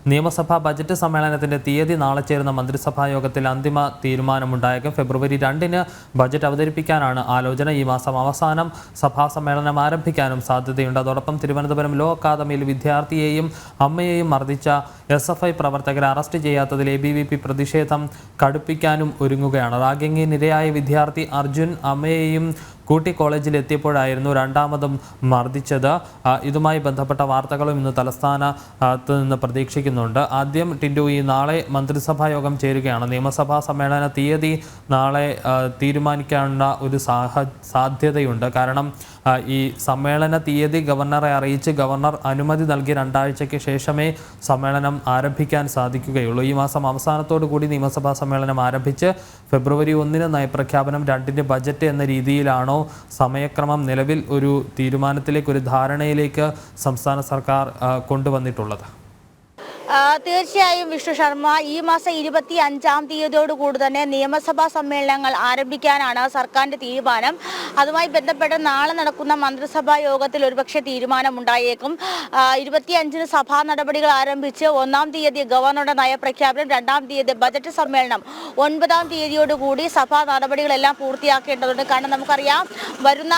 നിയമസഭാ ബജറ്റ് സമ്മേളനത്തിന്റെ തീയതി നാളെ ചേരുന്ന മന്ത്രിസഭാ യോഗത്തിൽ അന്തിമ തീരുമാനമുണ്ടായേക്കും. ഫെബ്രുവരി 2-ന് ബജറ്റ് അവതരിപ്പിക്കാനാണ് ആലോചന. ഈ മാസം അവസാനം സഭാ സമ്മേളനം ആരംഭിക്കാനും സാധ്യതയുണ്ട്. അതോടൊപ്പം തിരുവനന്തപുരം ലോ അക്കാദമിയിൽ വിദ്യാർത്ഥിയെയും അമ്മയെയും മർദ്ദിച്ച SFI പ്രവർത്തകരെ അറസ്റ്റ് ചെയ്യാത്തതിൽ ABVP പ്രതിഷേധം കടുപ്പിക്കാനും ഒരുങ്ങുകയാണ്. റാഗിങ്ങിനിരയായ വിദ്യാർത്ഥി അർജുൻ അമ്മയെയും കൂട്ടി കോളേജിൽ എത്തിയപ്പോഴായിരുന്നു രണ്ടാമതും മർദ്ദിച്ചത്. ഇതുമായി ബന്ധപ്പെട്ട വാർത്തകളും ഇന്ന് തലസ്ഥാനത്ത് നിന്ന് പ്രതീക്ഷിക്കുന്നുണ്ട്. ആദ്യം ടിൻഡു, ഈ നാളെ മന്ത്രിസഭാ യോഗം ചേരുകയാണ്. നിയമസഭാ സമ്മേളന തീയതി നാളെ തീരുമാനിക്കാനുള്ള ഒരു സാധ്യതയുണ്ട്. കാരണം ഈ സമ്മേളന തീയതി ഗവർണറെ അറിയിച്ച് ഗവർണർ അനുമതി നൽകി 2 ആഴ്ചയ്ക്ക് ശേഷമേ സമ്മേളനം ആരംഭിക്കാൻ സാധിക്കുകയുള്ളൂ. ഈ മാസം അവസാനത്തോടു കൂടി നിയമസഭാ സമ്മേളനം ആരംഭിച്ച് ഫെബ്രുവരി 1-ന് നയപ്രഖ്യാപനം, 2-ന് ബജറ്റ് എന്ന രീതിയിലാണോ സമയക്രമം നിലവിൽ ഒരു തീരുമാനത്തിലേക്ക്, ഒരു ധാരണയിലേക്ക് സംസ്ഥാന സർക്കാർ കൊണ്ടുവന്നിട്ടുള്ളത്? തീർച്ചയായും വിഷ്ണു ശർമ്മ, ഈ മാസം 25-ാം തീയതിയോടുകൂടി തന്നെ നിയമസഭാ സമ്മേളനങ്ങൾ ആരംഭിക്കാനാണ് സർക്കാരിന്റെ തീരുമാനം. അതുമായി ബന്ധപ്പെട്ട് നാളെ നടക്കുന്ന മന്ത്രിസഭാ യോഗത്തിൽ ഒരുപക്ഷെ തീരുമാനമുണ്ടായേക്കും. 25-ന് സഭാ നടപടികൾ ആരംഭിച്ച് 1-ാം തീയതി ഗവർണറുടെ നയപ്രഖ്യാപനം, 2-ാം തീയതി ബജറ്റ് സമ്മേളനം, 9-ാം തീയതിയോടുകൂടി സഭാ നടപടികളെല്ലാം പൂർത്തിയാക്കേണ്ടതുണ്ട്. കാരണം നമുക്കറിയാം, വരുന്ന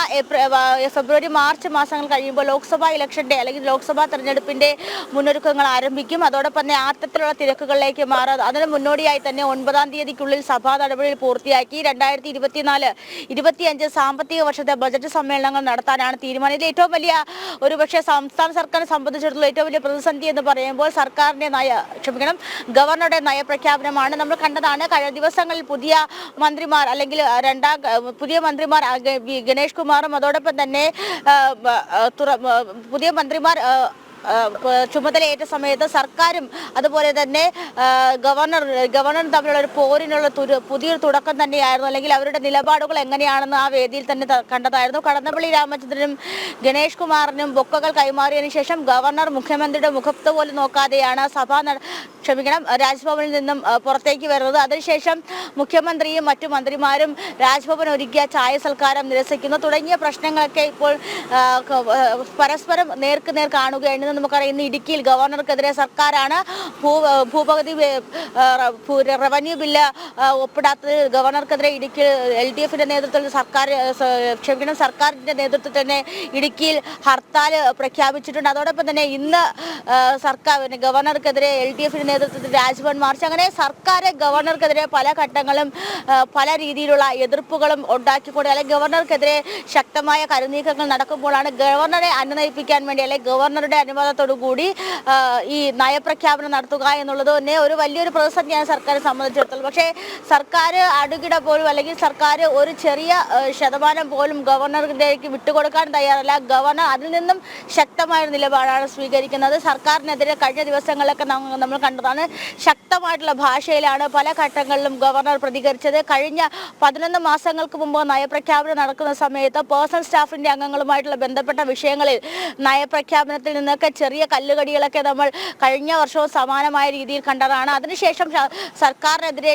ഫെബ്രുവരി മാർച്ച് മാസങ്ങൾ കഴിയുമ്പോൾ ലോക്സഭാ ഇലക്ഷന്റെ അല്ലെങ്കിൽ ലോക്സഭാ തെരഞ്ഞെടുപ്പിന്റെ മുന്നൊരുക്കങ്ങൾ ആരംഭിക്കും. അതോടൊപ്പം തന്നെ അത്തരത്തിലുള്ള തിരക്കുകളിലേക്ക് മാറാതെ അതിന് മുന്നോടിയായി തന്നെ 9-ാം തീയതിക്കുള്ളിൽ സഭാ നടപടികൾ പൂർത്തിയാക്കി 2024-25 സാമ്പത്തിക വർഷത്തെ ബജറ്റ് സമ്മേളനങ്ങൾ നടത്താനാണ് തീരുമാനം. ഇതിൽ ഏറ്റവും വലിയ ഒരുപക്ഷെ സംസ്ഥാന സർക്കാരിനെ സംബന്ധിച്ചിടത്തോളം ഏറ്റവും വലിയ പ്രതിസന്ധി എന്ന് പറയുമ്പോൾ ഗവർണറുടെ നയപ്രഖ്യാപനമാണ്. നമ്മൾ കണ്ടതാണ് കഴിഞ്ഞ ദിവസങ്ങളിൽ പുതിയ മന്ത്രിമാർ അല്ലെങ്കിൽ പുതിയ മന്ത്രിമാർ ഗണേഷ് കുമാറും അതോടൊപ്പം തന്നെ പുതിയ മന്ത്രിമാർ ചുമതലയേറ്റ സമയത്ത് സർക്കാരും അതുപോലെ തന്നെ ഗവർണറും തമ്മിലുള്ള ഒരു പോരിനുള്ള പുതിയൊരു തുടക്കം തന്നെയായിരുന്നു. അല്ലെങ്കിൽ അവരുടെ നിലപാടുകൾ എങ്ങനെയാണെന്ന് ആ വേദിയിൽ തന്നെ കണ്ടതായിരുന്നു. കടന്നപ്പള്ളി രാമചന്ദ്രനും ഗണേഷ് കുമാറിനും ബൊക്കകൾ കൈമാറിയതിനു ശേഷം ഗവർണർ മുഖ്യമന്ത്രിയുടെ മുഖത്ത് പോലും നോക്കാതെയാണ് രാജ്ഭവനിൽ നിന്നും പുറത്തേക്ക് വരുന്നത്. അതിനുശേഷം മുഖ്യമന്ത്രിയും മറ്റു മന്ത്രിമാരും രാജ്ഭവൻ ഒരുക്കിയ ചായ സൽക്കാരം നിരസിക്കുന്നു തുടങ്ങിയ പ്രശ്നങ്ങളൊക്കെ ഇപ്പോൾ പരസ്പരം നേർക്കുനേർ കാണുകയാണ്. നമുക്കറിയാം, ഇന്ന് ഇടുക്കിയിൽ ഗവർണർക്കെതിരെ സർക്കാരാണ് ഭൂപകുതി റവന്യൂ ബില്ല് ഒപ്പിടാത്തത് ഗവർണർക്കെതിരെ ഇടുക്കിയിൽ LDFന്റെ നേതൃത്വത്തിൽ സർക്കാരിന്റെ നേതൃത്വത്തിൽ തന്നെ ഇടുക്കിയിൽ ഹർത്താൽ പ്രഖ്യാപിച്ചിട്ടുണ്ട്. അതോടൊപ്പം തന്നെ ഇന്ന് ഗവർണർക്കെതിരെ LDFന്റെ നേതൃത്വത്തിൽ രാജ്ഭവൻ മാർച്ച്. അങ്ങനെ സർക്കാർ ഗവർണർക്കെതിരെ പല ഘട്ടങ്ങളും പല രീതിയിലുള്ള എതിർപ്പുകളും ഉണ്ടാക്കിക്കൊണ്ട് അല്ലെങ്കിൽ ഗവർണർക്കെതിരെ ശക്തമായ കരുനീക്കങ്ങൾ നടക്കുമ്പോഴാണ് ഗവർണറെ അനുനയിപ്പിക്കാൻ വേണ്ടി അല്ലെങ്കിൽ ഗവർണറുടെ അനുവാദത്തോടു കൂടി ഈ നയപ്രഖ്യാപനം നടത്തുക എന്നുള്ളത് തന്നെ ഒരു വലിയൊരു പ്രതിസന്ധിയാണ് സർക്കാരെ സംബന്ധിച്ചിടത്തോളം. പക്ഷേ സർക്കാർ അടുകിട പോലും അല്ലെങ്കിൽ സർക്കാർ ഒരു ചെറിയ ശതമാനം പോലും ഗവർണറിലേക്ക് വിട്ടുകൊടുക്കാൻ തയ്യാറല്ല. ഗവർണർ അതിൽ നിന്നും ശക്തമായ നിലപാടാണ് സ്വീകരിക്കുന്നത്. സർക്കാരിനെതിരെ കഴിഞ്ഞ ദിവസങ്ങളിലൊക്കെ നമ്മൾ കണ്ടതാണ്, ശക്തമായിട്ടുള്ള ഭാഷയിലാണ് പല ഘട്ടങ്ങളിലും ഗവർണർ പ്രതികരിച്ചത്. കഴിഞ്ഞ 11 മാസങ്ങൾക്ക് മുമ്പ് നയപ്രഖ്യാപനം നടക്കുന്ന സമയത്ത് പേഴ്സണൽ സ്റ്റാഫിന്റെ അംഗങ്ങളുമായിട്ടുള്ള ബന്ധപ്പെട്ട വിഷയങ്ങളിൽ നയപ്രഖ്യാപനത്തിൽ നിന്നൊക്കെ ചെറിയ കല്ലുകടികളൊക്കെ നമ്മൾ കഴിഞ്ഞ വർഷവും സമാനമായ രീതിയിൽ കണ്ടതാണ്. അതിനുശേഷം സർക്കാരിനെതിരെ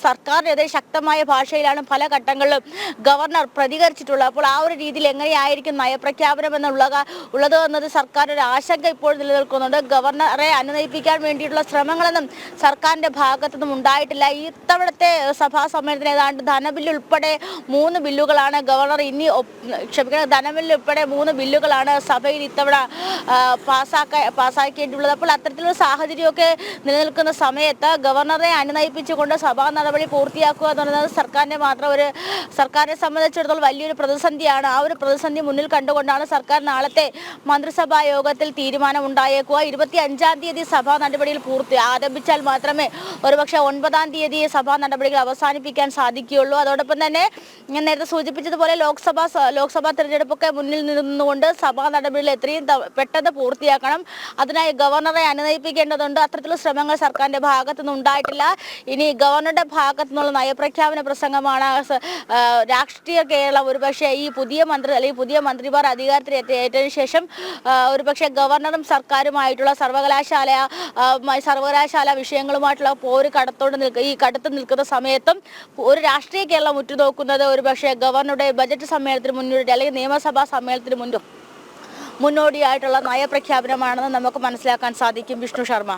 സർക്കാരിനെതിരെ ശക്തമായ ഭാഷയിലാണ് പല ഘട്ടങ്ങളിലും ഗവർണർ പ്രതികരിച്ചിട്ടുള്ളത്. അപ്പോൾ ആ ഒരു രീതിയിൽ എങ്ങനെയായിരിക്കും നയപ്രഖ്യാപനം ഉള്ളത് എന്നത് സർക്കാർ ഒരു ആശങ്ക ഇപ്പോൾ നിലനിൽക്കുന്നുണ്ട്. ഗവർണറെ അനുനയിപ്പിക്കാൻ വേണ്ടിയിട്ടുള്ള ശ്രമങ്ങളൊന്നും സർക്കാരിന്റെ ഭാഗത്തുനിന്നും ഉണ്ടായിട്ടില്ല. ഇത്തവണത്തെ സഭാ സമ്മേളനത്തിന് ഏതാണ്ട് ധനബില്ല് ഉൾപ്പെടെ 3 ബില്ലുകളാണ് ധനബില്ല് ഉൾപ്പെടെ 3 ബില്ലുകളാണ് സഭയിൽ ഇത്തവണ പാസ്സാക്കേണ്ടിയുള്ളത്. അപ്പോൾ അത്തരത്തിലുള്ള സാഹചര്യമൊക്കെ നിലനിൽക്കുന്ന സമയത്ത് ഗവർണറെ അനുനയിപ്പിച്ചുകൊണ്ട് സഭാ നടപടി പൂർത്തിയാക്കുക എന്നുള്ളത് സർക്കാരിനെ സംബന്ധിച്ചിടത്തോളം വലിയൊരു പ്രതിസന്ധിയാണ്. ആ ഒരു പ്രതിസന്ധി മുന്നിൽ കണ്ടുകൊണ്ടാണ് സർക്കാർ നാളത്തെ മന്ത്രിസഭാ യോഗത്തിൽ തീരുമാനം ഉണ്ടായേക്കുക. 25-ാം തീയതി സഭാ നടപടികൾ ആരംഭിച്ചാൽ മാത്രമേ ഒരുപക്ഷെ 9-ാം തീയതി സഭാ നടപടികൾ അവസാനിപ്പിക്കാൻ സാധിക്കുകയുള്ളൂ. അതോടൊപ്പം തന്നെ ഞാൻ നേരത്തെ സൂചിപ്പിച്ചതുപോലെ ലോക്സഭാ തെരഞ്ഞെടുപ്പൊക്കെ മുന്നിൽ നിന്നുകൊണ്ട് സഭാ നടപടികൾ എത്രയും പെട്ടെന്ന് പൂർത്തിയാക്കണം. അതിനായി ഗവർണറെ അനുനയിപ്പിക്കേണ്ടതുണ്ട്. അത്തരത്തിലുള്ള ശ്രമങ്ങൾ സർക്കാരിന്റെ ഭാഗത്തുനിന്ന് ഉണ്ടായിട്ടില്ല. ഇനി ഗവർണറുടെ ഭാഗത്തുനിന്നുള്ള നയപ്രഖ്യാപന പ്രസംഗമാണ് രാഷ്ട്രീയ കേരളം ഒരുപക്ഷെ ഈ പുതിയ മന്ത്രിമാർ അധികാരത്തിൽ ഏറ്റതിനു ശേഷം ഒരുപക്ഷെ ഗവർണറും സർക്കാരുമായിട്ടുള്ള സർവകലാശാല വിഷയങ്ങളുമായിട്ടുള്ള പോര് കടുത്തു നിൽക്കുന്ന സമയത്തും ഒരു രാഷ്ട്രീയ കേരളം ഉറ്റുനോക്കുന്നത് ഒരുപക്ഷെ ഗവർണറുടെ ബജറ്റ് സമ്മേളനത്തിന് മുന്നോടി അല്ലെങ്കിൽ നിയമസഭാ സമ്മേളനത്തിന് മുന്നോടിയായിട്ടുള്ള നയപ്രഖ്യാപനമാണെന്ന് നമുക്ക് മനസ്സിലാക്കാൻ സാധിക്കും. വിഷ്ണു ശർമ്മ.